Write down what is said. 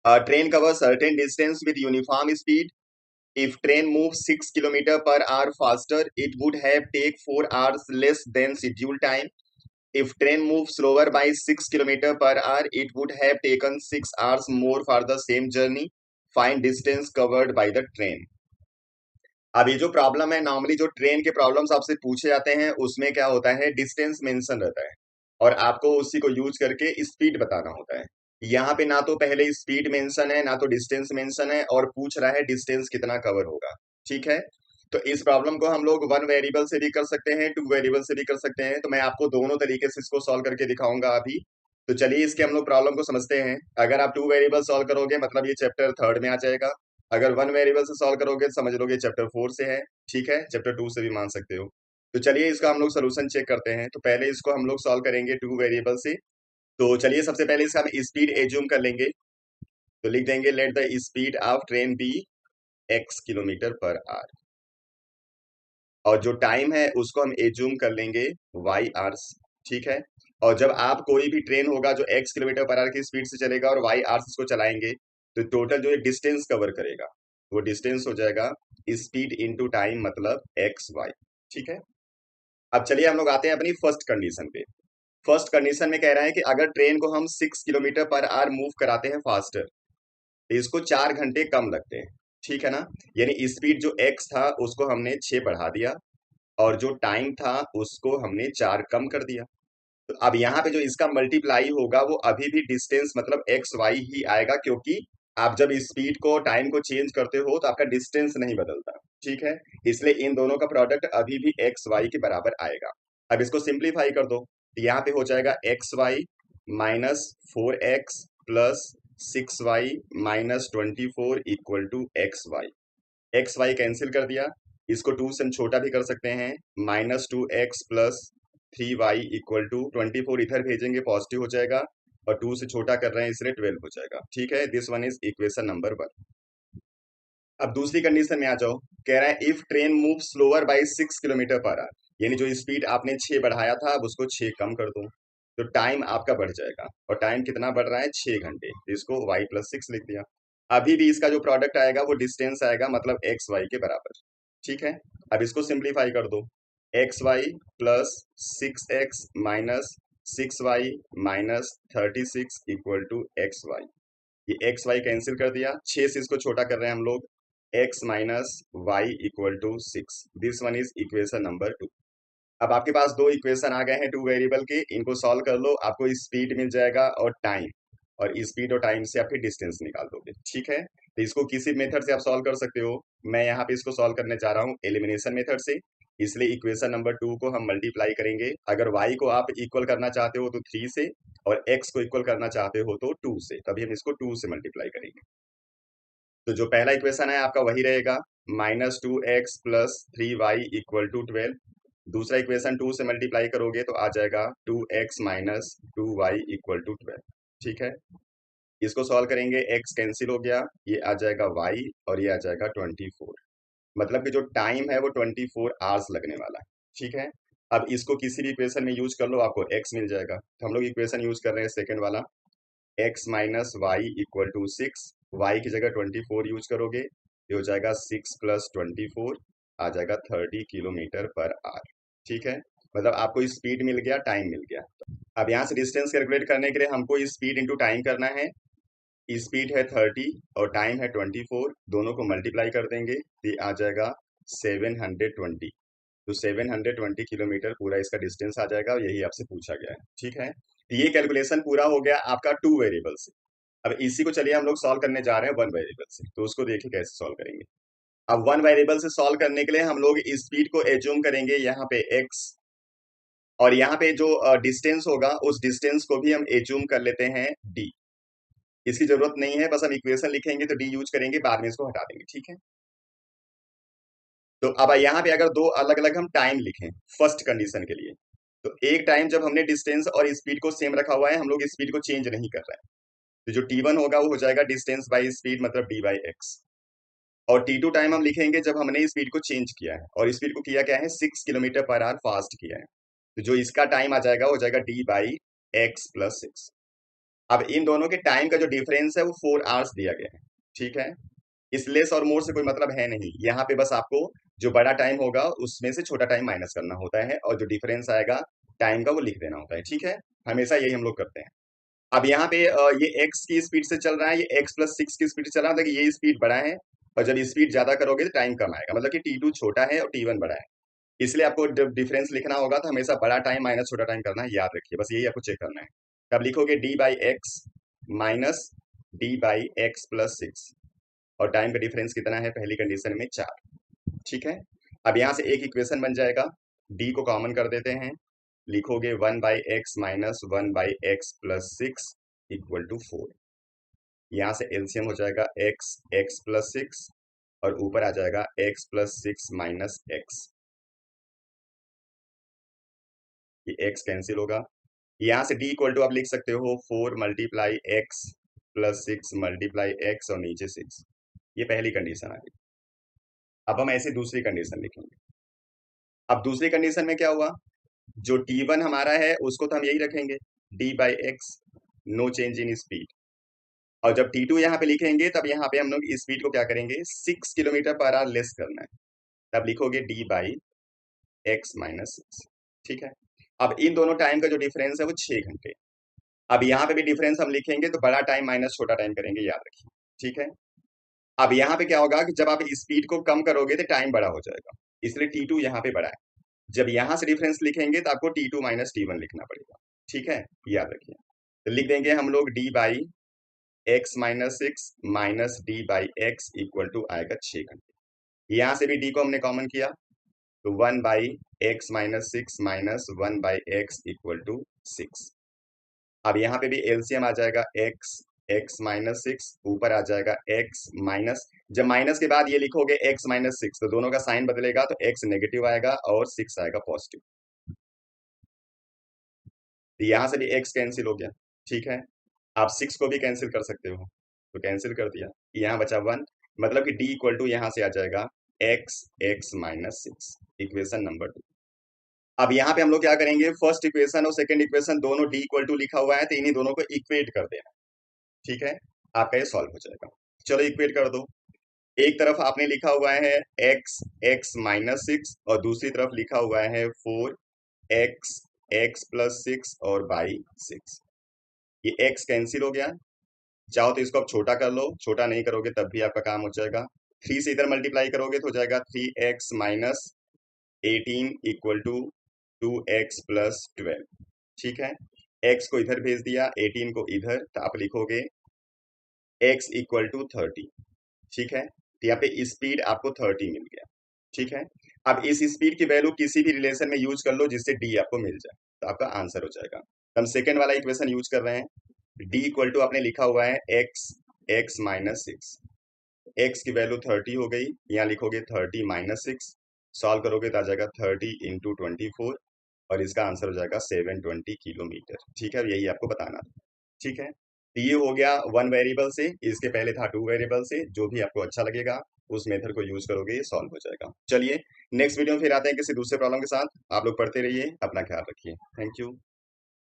A train covers certain distance with uniform speed. If train moves 6 km per hour faster, it would have take 4 hours less than scheduled time. If train moves slower by 6 km per hour, it would have taken 6 hours more for the same journey. Find distance covered by the train. अब ये जो problem है, normally जो train के problems आपसे पूछे जाते हैं उसमें क्या होता है, डिस्टेंस मेंशन रहता है और आपको उसी को यूज करके स्पीड बताना होता है। यहाँ पे ना तो पहले स्पीड मेंशन है ना तो डिस्टेंस मेंशन है और पूछ रहा है डिस्टेंस कितना कवर होगा। ठीक है, तो इस प्रॉब्लम को हम लोग वन वेरिएबल से भी कर सकते हैं, टू वेरिएबल से भी कर सकते हैं। तो मैं आपको दोनों तरीके से इसको सॉल्व करके दिखाऊंगा अभी। तो चलिए इसके हम लोग प्रॉब्लम को समझते हैं। अगर आप टू वेरिएबल सॉल्व करोगे मतलब ये चैप्टर थर्ड में आ जाएगा। अगर वन वेरिएबल से सॉल्व करोगे तो समझ लोगे चैप्टर फोर से है। ठीक है, चैप्टर टू से भी मान सकते हो। तो चलिए इसका हम लोग सोल्यूशन चेक करते हैं। तो पहले इसको हम लोग सॉल्व करेंगे टू वेरिएबल से। तो चलिए सबसे पहले इसका हम स्पीड एज्यूम कर लेंगे। तो लिख देंगे let the speed of train be x kilometre per hour, और जो टाइम है उसको हम एज्यूम कर लेंगे वाई आवर्स। ठीक है, और जब आप कोई भी ट्रेन होगा जो एक्स किलोमीटर पर आवर की स्पीड से चलेगा और वाई आवर्स इसको चलाएंगे, तो टोटल जो है डिस्टेंस कवर करेगा वो डिस्टेंस हो जाएगा स्पीड इनटू टाइम, मतलब एक्स वाई। ठीक है, अब चलिए हम लोग आते हैं अपनी फर्स्ट कंडीशन पे। फर्स्ट कंडीशन में कह रहा है कि अगर ट्रेन को हम 6 किलोमीटर पर आवर मूव कराते हैं फास्टर, तो इसको 4 घंटे कम लगते हैं। ठीक है ना, यानी स्पीड जो एक्स था उसको हमने 6 बढ़ा दिया और जो टाइम था उसको हमने 4 कम कर दिया। तो अब यहाँ पे जो इसका मल्टीप्लाई होगा वो अभी भी डिस्टेंस मतलब एक्स वाई ही आएगा, क्योंकि आप जब स्पीड को टाइम को चेंज करते हो तो आपका डिस्टेंस नहीं बदलता। ठीक है, इसलिए इन दोनों का प्रोडक्ट अभी भी एक्स वाई के बराबर आएगा। अब इसको सिंप्लीफाई कर दो तो यहाँ पे हो जाएगा x y minus 4x plus 6y minus 24 equal to x y cancel कर दिया। इसको 2 से हम छोटा भी कर सकते हैं, -2x plus 3y equal to 24 इधर भेजेंगे पॉजिटिव हो जाएगा और 2 से छोटा कर रहे हैं इसलिए 12 हो जाएगा। ठीक है, this one is equation number 1। अब दूसरी कंडीशन में आ जाओ। कह रहा है if train move slower by 6 kilometre per hour, यानी जो स्पीड आपने 6 बढ़ाया था अब उसको 6 कम कर दो, तो टाइम आपका बढ़ जाएगा। और टाइम कितना बढ़ रहा है, 6 घंटे। तो इसको y प्लस 6 लिख दिया। अभी भी इसका जो प्रोडक्ट आएगा वो डिस्टेंस आएगा, मतलब एक्स वाई के बराबर। ठीक है, अब इसको सिंप्लीफाई कर दो। X y plus 6x minus 6y minus 36 equal to x y. ये एक्स वाई कैंसिल कर दिया, 6 से इसको छोटा कर रहे हैं हम लोग, x minus y equal to 6। This one is equation number 2। अब आपके पास दो इक्वेशन आ गए हैं टू वेरिएबल के, इनको सॉल्व कर लो, आपको स्पीड मिल जाएगा और टाइम, और स्पीड और टाइम से आप फिर डिस्टेंस निकाल दोगे। ठीक है, तो इसको किसी मेथड से आप सॉल्व कर सकते हो। मैं यहाँ पे इसको सॉल्व करने जा रहा हूँ एलिमिनेशन मेथड से, इसलिए इक्वेशन नंबर 2 को हम मल्टीप्लाई करेंगे। अगर y को आप इक्वल करना चाहते हो तो 3 से, और x को इक्वल करना चाहते हो तो 2 से, तभी हम इसको 2 से मल्टीप्लाई करेंगे। तो जो पहला इक्वेशन है आपका वही रहेगा, -2x plus 3y equal to 12। दूसरा इक्वेशन 2 से मल्टीप्लाई करोगे तो आ जाएगा 2x minus 2y equal to 12। ठीक है, इसको सॉल्व करेंगे, x कैंसिल हो गया, ये आ जाएगा y और ये आ जाएगा 24। मतलब कि जो टाइम है वो 24 आवर्स लगने वाला है। ठीक है, अब इसको किसी भी इक्वेशन में यूज कर लो, आपको x मिल जाएगा। तो हम लोग इक्वेशन यूज कर रहे हैं सेकंड वाला, x minus y equal to 6। Y की जगह 24 यूज करोगे, ये हो जाएगा 6 प्लस 24, आ जाएगा 30 किलोमीटर पर आवर। ठीक है, मतलब आपको स्पीड मिल गया, टाइम मिल गया। अब यहाँ से डिस्टेंस कैलकुलेट करने के लिए हमको स्पीड इंटू टाइम करना है। स्पीड है 30 और टाइम है 24, दोनों को मल्टीप्लाई कर देंगे तो ये आ जाएगा 720। तो 720 किलोमीटर पूरा इसका डिस्टेंस आ जाएगा, और यही आपसे पूछा गया है। ठीक है, तो ये कैलकुलेशन पूरा हो गया आपका टू वेरिएबल से। अब इसी को चलिए हम लोग सॉल्व करने जा रहे हैं वन वेरिएबल से, तो उसको देखिए कैसे सॉल्व करेंगे। अब वन वेरिएबल से सॉल्व करने के लिए हम लोग स्पीड को एज्यूम करेंगे यहाँ पे x, और यहाँ पे जो डिस्टेंस होगा उस डिस्टेंस को भी हम एज्यूम कर लेते हैं d। इसकी जरूरत नहीं है, बस हम इक्वेशन लिखेंगे तो d यूज करेंगे, बाद में इसको हटा देंगे। ठीक है, तो अब यहाँ पे अगर दो अलग अलग हम टाइम लिखें फर्स्ट कंडीशन के लिए, तो एक टाइम जब हमने डिस्टेंस और स्पीड को सेम रखा हुआ है, हम लोग स्पीड को चेंज नहीं कर रहे हैं, तो जो t1 होगा वो हो जाएगा डिस्टेंस बाई स्पीड, मतलब d बाई एक्स। और t2 टाइम हम लिखेंगे जब हमने स्पीड को चेंज किया है, और स्पीड को किया क्या है, 6 किलोमीटर पर आवर फास्ट किया है, तो जो इसका टाइम आ जाएगा वो हो जाएगा d बाई एक्स प्लस 6। अब इन दोनों के टाइम का जो डिफरेंस है वो 4 आवर्स दिया गया है, ठीक है। इस लेस और मोर से कोई मतलब है नहीं, यहाँ पे बस आपको जो बड़ा टाइम होगा उसमें से छोटा टाइम माइनस करना होता है और जो डिफरेंस आएगा टाइम का वो लिख देना होता है, ठीक है। हमेशा यही हम लोग करते हैं। अब यहाँ पे ये x की स्पीड से चल रहा है, ये x+6 की स्पीड से चल रहा है, मतलब कि ये स्पीड बड़ा है और जब स्पीड ज्यादा करोगे तो टाइम कम आएगा, मतलब कि t2 छोटा है और t1 बड़ा है। इसलिए आपको जब डिफरेंस लिखना होगा तो हमेशा बड़ा टाइम माइनस छोटा टाइम करना है, याद रखिए, बस यही आपको चेक करना है। तब लिखोगे d/x माइनस d/x+6 और टाइम का डिफरेंस कितना है पहली कंडीशन में 4, ठीक है। अब यहाँ से एक इक्वेशन बन जाएगा, d को कॉमन कर देते हैं, लिखोगे 1/x minus 1/x+6 equal to 4। यहाँ से एलसीएम हो जाएगा x+6 और ऊपर आ जाएगा x+6 माइनस x, ये x कैंसिल होगा। यहाँ से d इक्वल टू आप लिख सकते हो 4 मल्टीप्लाई x+6 मल्टीप्लाई x और नीचे 6, ये पहली कंडीशन आ गई। अब हम ऐसे दूसरी कंडीशन लिखेंगे। अब दूसरी कंडीशन में क्या हुआ, जो t1 हमारा है उसको तो हम यही रखेंगे d/x, no change in speed. और जब t2 यहाँ पे लिखेंगे तब यहाँ पे हम लोग स्पीड को क्या करेंगे 6 किलोमीटर पर आवर लेस करना है, तब लिखोगे d/x माइनस 6, ठीक है। अब इन दोनों टाइम का जो डिफरेंस है वो 6 घंटे। अब यहाँ पे भी डिफरेंस हम लिखेंगे तो बड़ा टाइम माइनस छोटा टाइम करेंगे, याद रखिए, ठीक है। अब यहाँ पे क्या होगा कि जब आप स्पीड को कम करोगे तो टाइम बड़ा हो जाएगा, इसलिए t2 यहाँ पे बड़ा है। जब यहाँ से डिफरेंस लिखेंगे तो आपको t2 माइनस t1 लिखना पड़ेगा, ठीक है, याद रखिए। तो लिख देंगे हम लोग d/x minus 6 minus d/x equal to आएगा 6 घंटे। यहाँ से भी d को हमने कॉमन किया तो 1/x minus 6 minus 1/x equal to 6। अब यहाँ पे भी एलसीएम आ जाएगा x माइनस 6, ऊपर आ जाएगा x माइनस, जब माइनस के बाद ये लिखोगे x माइनस 6 तो दोनों का साइन बदलेगा तो x नेगेटिव आएगा और 6 आएगा पॉजिटिव। तो यहाँ से भी x कैंसिल हो गया, ठीक है। आप 6 को भी कैंसिल कर सकते हो, तो कैंसिल कर दिया, यहाँ बचा 1, मतलब कि d इक्वल टू यहाँ से आ जाएगा x माइनस 6, इक्वेशन नंबर 2। अब यहाँ पे हम लोग क्या करेंगे, फर्स्ट इक्वेशन और सेकंड इक्वेशन दोनों d इक्वल टू लिखा हुआ है तो इन्हीं दोनों को इक्वेट कर देना, ठीक है, आपका ये सॉल्व हो जाएगा। चलो इक्वेट कर दो। एक तरफ आपने लिखा हुआ है x माइनस 6 और दूसरी तरफ लिखा हुआ है 4x+6 और बाई 6। ये x कैंसिल हो गया, चाहो तो इसको आप छोटा कर लो, छोटा नहीं करोगे तब भी आपका काम हो जाएगा। 3 से इधर मल्टीप्लाई करोगे तो हो जाएगा 3x minus 18 equal to 2x+12, ठीक है। x को इधर भेज दिया, 18 को इधर, तो आप लिखोगे x इक्वल टू 30, ठीक है। तो यहाँ पे स्पीड आपको 30 मिल गया, ठीक है। अब इस स्पीड की वैल्यू किसी भी रिलेशन में यूज कर लो जिससे d आपको मिल जाए, तो आपका आंसर हो जाएगा। हम सेकेंड वाला इक्वेशन यूज कर रहे हैं, d इक्वल टू आपने लिखा हुआ है x माइनस 6, x की वैल्यू 30 हो गई, यहाँ लिखोगे 30 माइनस 6, सॉल्व करोगे तो आ जाएगा 30 इंटू 24 और इसका आंसर हो जाएगा 720 किलोमीटर, ठीक है। यही आपको बताना था, ठीक है। तो ये हो गया 1 वेरिएबल से, इसके पहले था 2 वेरिएबल से, जो भी आपको अच्छा लगेगा उस मेथड को यूज करोगे ये सॉल्व हो जाएगा। चलिए नेक्स्ट वीडियो में फिर आते हैं किसी दूसरे प्रॉब्लम के साथ, आप लोग पढ़ते रहिए, अपना ख्याल रखिए, थैंक यू।